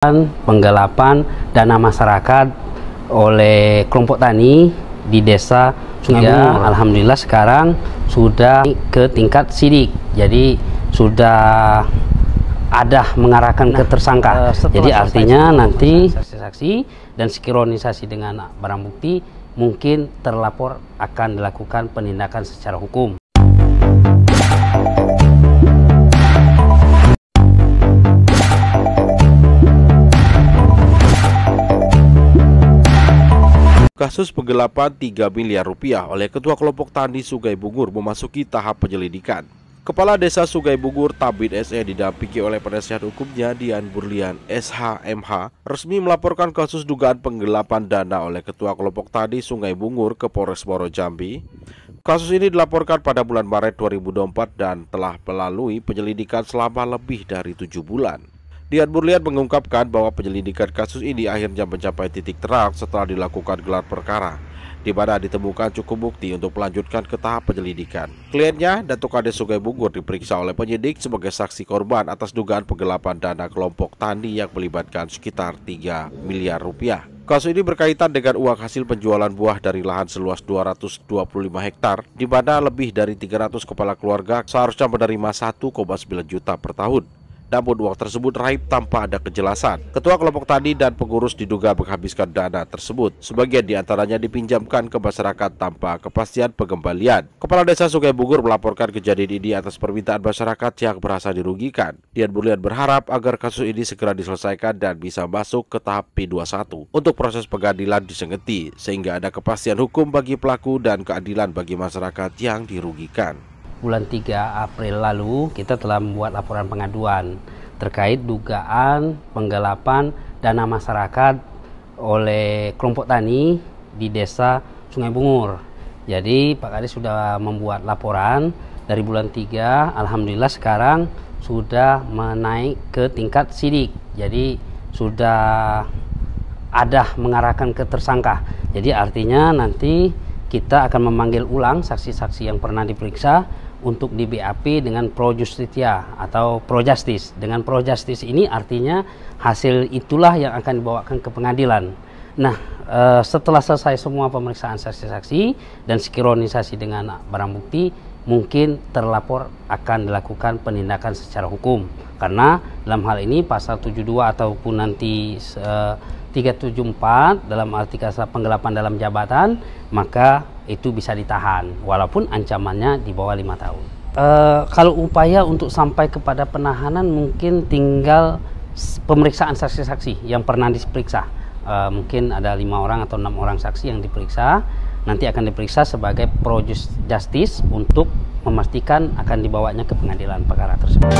Penggelapan dana masyarakat oleh kelompok tani di desa Sungai Bungur. Alhamdulillah sekarang sudah ke tingkat sidik, jadi sudah ada mengarahkan ke tersangka. Jadi artinya nanti saksi-saksi dan sinkronisasi dengan barang bukti, mungkin terlapor akan dilakukan penindakan secara hukum. Kasus penggelapan 3 miliar rupiah oleh Ketua Kelompok Tani Sungai Bungur memasuki tahap penyelidikan. Kepala Desa Sungai Bungur Tabid SE didampingi oleh penasihat hukumnya Dian Burlian SHMH resmi melaporkan kasus dugaan penggelapan dana oleh Ketua Kelompok Tani Sungai Bungur ke Polres Muaro Jambi. Kasus ini dilaporkan pada bulan Maret 2024 dan telah melalui penyelidikan selama lebih dari 7 bulan. Dian Burlian mengungkapkan bahwa penyelidikan kasus ini akhirnya mencapai titik terang setelah dilakukan gelar perkara, di mana ditemukan cukup bukti untuk melanjutkan ke tahap penyelidikan. Kliennya, Datuk Kades Sungai Bungur, diperiksa oleh penyidik sebagai saksi korban atas dugaan penggelapan dana kelompok tani yang melibatkan sekitar 3 miliar rupiah. Kasus ini berkaitan dengan uang hasil penjualan buah dari lahan seluas 225 hektar, di mana lebih dari 300 kepala keluarga seharusnya menerima 1,9 juta per tahun. Namun uang tersebut raib tanpa ada kejelasan. Ketua kelompok tani dan pengurus diduga menghabiskan dana tersebut. Sebagian diantaranya dipinjamkan ke masyarakat tanpa kepastian pengembalian. Kepala Desa Sungai Bungur melaporkan kejadian ini atas permintaan masyarakat yang merasa dirugikan. Dian Burlian berharap agar kasus ini segera diselesaikan dan bisa masuk ke tahap P21 untuk proses pengadilan disengketi, sehingga ada kepastian hukum bagi pelaku dan keadilan bagi masyarakat yang dirugikan. Bulan 3 April lalu kita telah membuat laporan pengaduan terkait dugaan penggelapan dana masyarakat oleh kelompok tani di desa Sungai Bungur. Jadi Pak Kades sudah membuat laporan dari bulan 3, alhamdulillah sekarang sudah menaik ke tingkat sidik. Jadi sudah ada mengarahkan ke tersangka. Jadi artinya nanti kita akan memanggil ulang saksi-saksi yang pernah diperiksa untuk di BAP dengan pro justia atau pro justice. Dengan pro justice ini artinya hasil itulah yang akan dibawakan ke pengadilan. Nah, setelah selesai semua pemeriksaan saksi-saksi dan sinkronisasi dengan barang bukti, mungkin terlapor akan dilakukan penindakan secara hukum. Karena dalam hal ini pasal 72 ataupun nanti 374 dalam arti kata penggelapan dalam jabatan, maka itu bisa ditahan walaupun ancamannya di bawah 5 tahun. Kalau upaya untuk sampai kepada penahanan mungkin tinggal pemeriksaan saksi-saksi yang pernah diperiksa. Mungkin ada 5 orang atau 6 orang saksi yang diperiksa, nanti akan diperiksa sebagai pro justice untuk memastikan akan dibawanya ke pengadilan perkara tersebut.